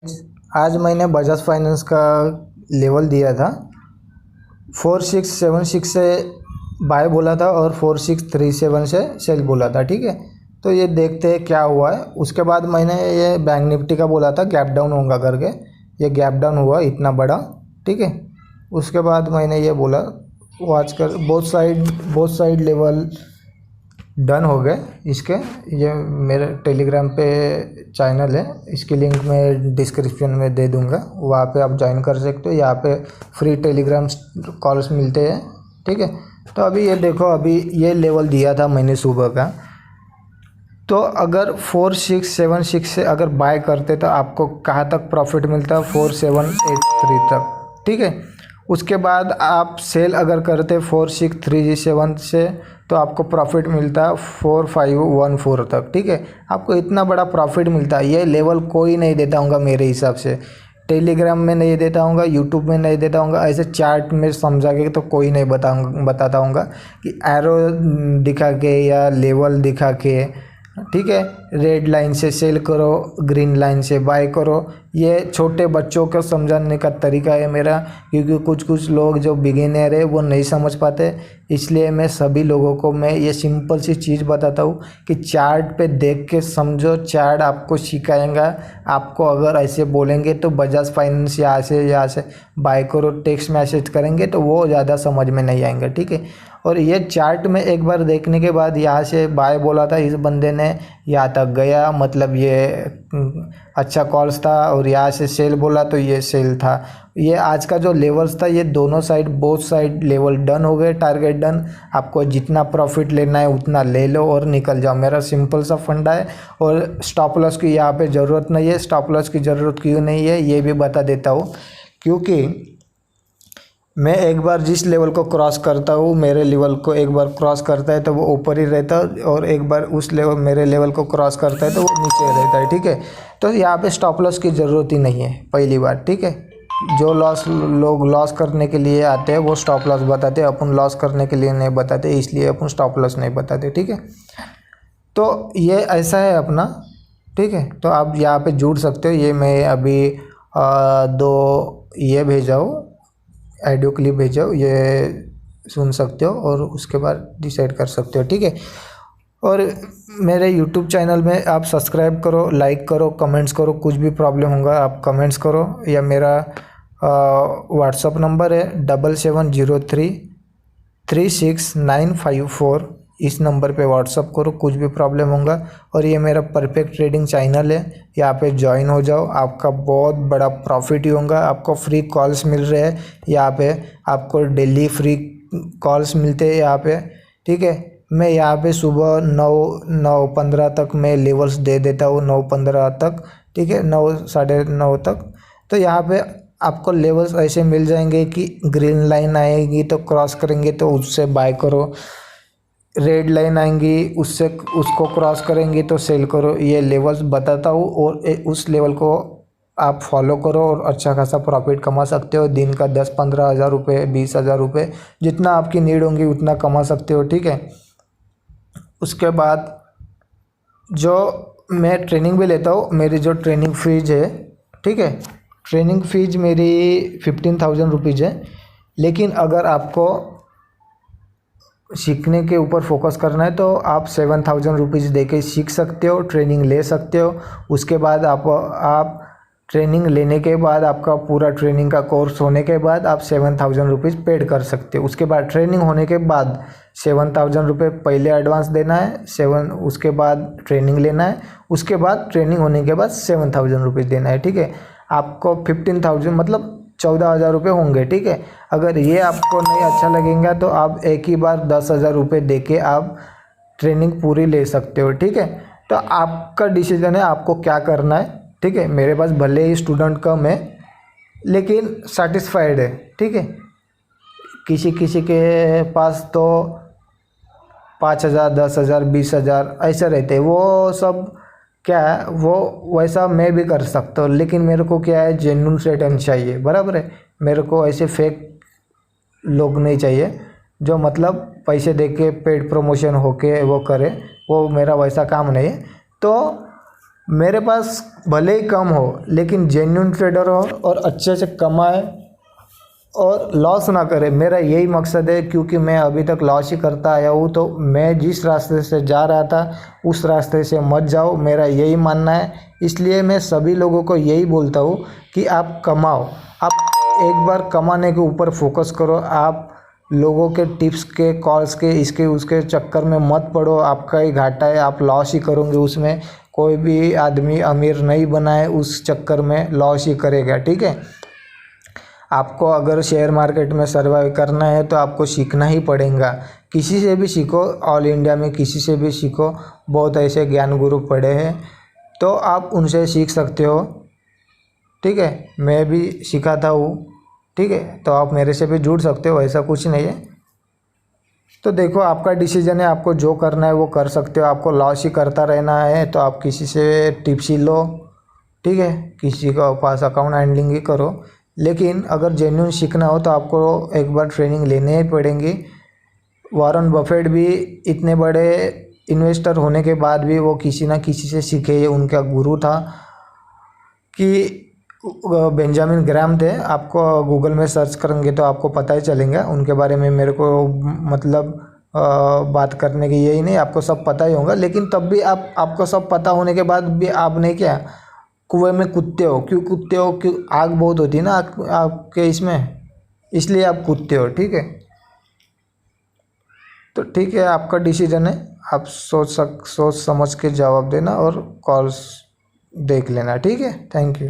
आज मैंने बजाज फाइनेंस का लेवल दिया था 4676 से बाय बोला था और 4637 से सेल बोला था। ठीक है, तो ये देखते हैं क्या हुआ है। उसके बाद मैंने ये बैंक निफ्टी का बोला था गैप डाउन होगा करके, ये गैप डाउन हुआ इतना बड़ा। ठीक है, उसके बाद मैंने ये बोला वॉच कर बोथ साइड लेवल डन हो गए इसके। ये मेरे टेलीग्राम पे चैनल है, इसकी लिंक मैं डिस्क्रिप्शन में दे दूंगा, वहाँ पे आप ज्वाइन कर सकते हो। यहाँ पे फ्री टेलीग्राम कॉल्स मिलते हैं। ठीक है, तो अभी ये देखो, अभी ये लेवल दिया था मैंने सुबह का, तो अगर 4676 से अगर बाय करते तो आपको कहाँ तक प्रॉफिट मिलता, 4783 तक। ठीक है, उसके बाद आप सेल अगर करते 4637 से तो आपको प्रॉफिट मिलता 4514 तक। ठीक है, आपको इतना बड़ा प्रॉफिट मिलता है। ये लेवल कोई नहीं देता होगा मेरे हिसाब से, टेलीग्राम में नहीं देता होगा, यूट्यूब में नहीं देता होगा, ऐसे चार्ट में समझा के तो कोई नहीं बताता होगा कि एरो दिखा के या लेवल दिखा के। ठीक है, रेड लाइन से सेल करो, ग्रीन लाइन से बाय करो। ये छोटे बच्चों को समझाने का तरीका है मेरा, क्योंकि कुछ लोग जो बिगिनर है वो नहीं समझ पाते। इसलिए मैं सभी लोगों को मैं ये सिंपल सी चीज़ बताता हूँ कि चार्ट पे देख के समझो, चार्ट आपको सिखाएगा। आपको अगर ऐसे बोलेंगे तो बजाज फाइनेंस यहाँ से बाय करो, टेक्स्ट मैसेज करेंगे तो वो ज़्यादा समझ में नहीं आएंगे। ठीक है, और ये चार्ट में एक बार देखने के बाद यहाँ से बाय बोला था इस बंदे ने, यहाँ तक गया, मतलब ये अच्छा कॉल्स था, और यहाँ से सेल बोला तो ये सेल था। ये आज का जो लेवल्स था, ये दोनों side both side level done हो गए, टारगेट डन। आपको जितना प्रॉफिट लेना है उतना ले लो और निकल जाओ। मेरा सिंपल सा फंडा है, और स्टॉप लॉस की यहाँ पे ज़रूरत नहीं है। स्टॉप लॉस की ज़रूरत क्यों नहीं है ये भी बता देता हूँ, क्योंकि मैं एक बार जिस लेवल को क्रॉस करता हूँ, मेरे लेवल को एक बार क्रॉस करता है तो वो ऊपर ही रहता है, और एक बार उस लेवल मेरे लेवल को क्रॉस करता है तो वो नीचे रहता है। ठीक है, तो यहाँ पे स्टॉप लॉस की ज़रूरत ही नहीं है पहली बार। ठीक है, जो लोग लॉस करने के लिए आते हैं वो स्टॉप लॉस बताते हैं, अपन लॉस करने के लिए नहीं बताते, इसलिए अपन स्टॉप लॉस नहीं बताते। ठीक है, तो ये ऐसा है अपना। ठीक है, तो आप यहाँ पे जुड़ सकते हो। ये मैं अभी दो ये भेजा हूँ, ऑडियो क्लिप भेजा हूँ, ये सुन सकते हो और उसके बाद डिसाइड कर सकते हो। ठीक है, और मेरे यूट्यूब चैनल में आप सब्सक्राइब करो, लाइक करो, कमेंट्स करो। कुछ भी प्रॉब्लम होगा आप कमेंट्स करो, या मेरा व्हाट्सअप नंबर है 7703369554। इस नंबर पे व्हाट्सअप करो, कुछ भी प्रॉब्लम होगा। और ये मेरा परफेक्ट ट्रेडिंग चैनल है, यहाँ पे ज्वाइन हो जाओ, आपका बहुत बड़ा प्रॉफिट ही होगा। आपको फ्री कॉल्स मिल रहे हैं यहाँ पे, आपको डेली फ्री कॉल्स मिलते हैं यहाँ पे। ठीक है, मैं यहाँ पे सुबह 9:15 तक मैं लेवल्स दे देता हूँ, 9:15 तक। ठीक है, 9 साढ़े 9 तक। तो यहाँ पे आपको लेवल्स ऐसे मिल जाएंगे कि ग्रीन लाइन आएगी तो क्रॉस करेंगे तो उससे बाय करो, रेड लाइन आएंगी उसको क्रॉस करेंगे तो सेल करो। ये लेवल्स बताता हूँ, और उस लेवल को आप फॉलो करो और अच्छा खासा प्रॉफिट कमा सकते हो। दिन का 10-15 हज़ार रुपये, 20,000 रुपये, जितना आपकी नीड होंगी उतना कमा सकते हो। ठीक है, उसके बाद जो मैं ट्रेनिंग भी लेता हूँ, मेरी जो ट्रेनिंग फ़ीस है, ठीक है, ट्रेनिंग फ़ीस मेरी 15,000 रुपीज़ है। लेकिन अगर आपको सीखने के ऊपर फोकस करना है तो आप 7,000 रुपीज़ दे के सीख सकते हो, ट्रेनिंग ले सकते हो। उसके बाद आप ट्रेनिंग लेने के बाद, आपका पूरा ट्रेनिंग का कोर्स होने के बाद आप 7,000 रुपीज़ पेड कर सकते हो। उसके बाद ट्रेनिंग होने के बाद 7,000 रुपये पहले एडवांस देना है, उसके बाद ट्रेनिंग लेना है, उसके बाद ट्रेनिंग होने के बाद 7,000 रुपीज़ देना है। ठीक है, आपको 15,000 मतलब 14,000 रुपये होंगे। ठीक है, अगर ये आपको नहीं अच्छा लगेगा तो आप एक ही बार 10,000 रुपये दे के आप ट्रेनिंग पूरी ले सकते हो। ठीक है, तो आपका डिसीजन है आपको क्या करना है। ठीक है, मेरे पास भले ही स्टूडेंट कम है लेकिन सेटिस्फाइड है। ठीक है, किसी किसी के पास तो 5,000, 10,000, 20,000 ऐसे रहते हैं, वो सब क्या है, वो वैसा मैं भी कर सकता हूँ। लेकिन मेरे को क्या है, जेन्युइन रिटर्न चाहिए, बराबर है। मेरे को ऐसे फेक लोग नहीं चाहिए जो मतलब पैसे दे के पेड प्रमोशन होके वो करे, वो मेरा वैसा काम नहीं है। तो मेरे पास भले ही कम हो लेकिन जेन्युइन ट्रेडर हो और अच्छे से कमाए और लॉस ना करे, मेरा यही मकसद है। क्योंकि मैं अभी तक लॉस ही करता आया हूँ, तो मैं जिस रास्ते से जा रहा था उस रास्ते से मत जाओ, मेरा यही मानना है। इसलिए मैं सभी लोगों को यही बोलता हूँ कि आप कमाओ, आप एक बार कमाने के ऊपर फोकस करो। आप लोगों के टिप्स के, कॉल्स के, इसके उसके चक्कर में मत पड़ो, आपका ही घाटा है, आप लॉस ही करोगे उसमें। कोई भी आदमी अमीर नहीं बना है उस चक्कर में, लॉस ही करेगा, ठीक है। आपको अगर शेयर मार्केट में सर्वाइव करना है तो आपको सीखना ही पड़ेगा। किसी से भी सीखो, ऑल इंडिया में किसी से भी सीखो, बहुत ऐसे ज्ञान गुरु पड़े हैं, तो आप उनसे सीख सकते हो, ठीक है। मैं भी सिखाता हूँ, ठीक है, तो आप मेरे से भी जुड़ सकते हो, ऐसा कुछ नहीं है। तो देखो, आपका डिसीजन है, आपको जो करना है वो कर सकते हो। आपको लॉस ही करता रहना है तो आप किसी से टिप्स ही लो, ठीक है, किसी का पास अकाउंट हैंडलिंग ही करो। लेकिन अगर जेन्युइन सीखना हो तो आपको एक बार ट्रेनिंग लेने ही पड़ेंगी। वॉरेन बफेट भी इतने बड़े इन्वेस्टर होने के बाद भी वो किसी ना किसी से सीखे, ये उनका गुरु था कि बेंजामिन ग्राम थे। आपको गूगल में सर्च करेंगे तो आपको पता ही चलेगा उनके बारे में। मेरे को मतलब बात करने की यही नहीं, आपको सब पता ही होगा। लेकिन तब भी आपको सब पता होने के बाद भी आपने क्या कुएं में कूदते हो? क्यों कूदते हो? क्यों? आग बहुत होती है ना आपके इसमें, इसलिए आप कूदते हो, ठीक है। तो ठीक है, आपका डिसीजन है, आप सोच समझ के जवाब देना और कॉल्स देख लेना, ठीक है। Thank you.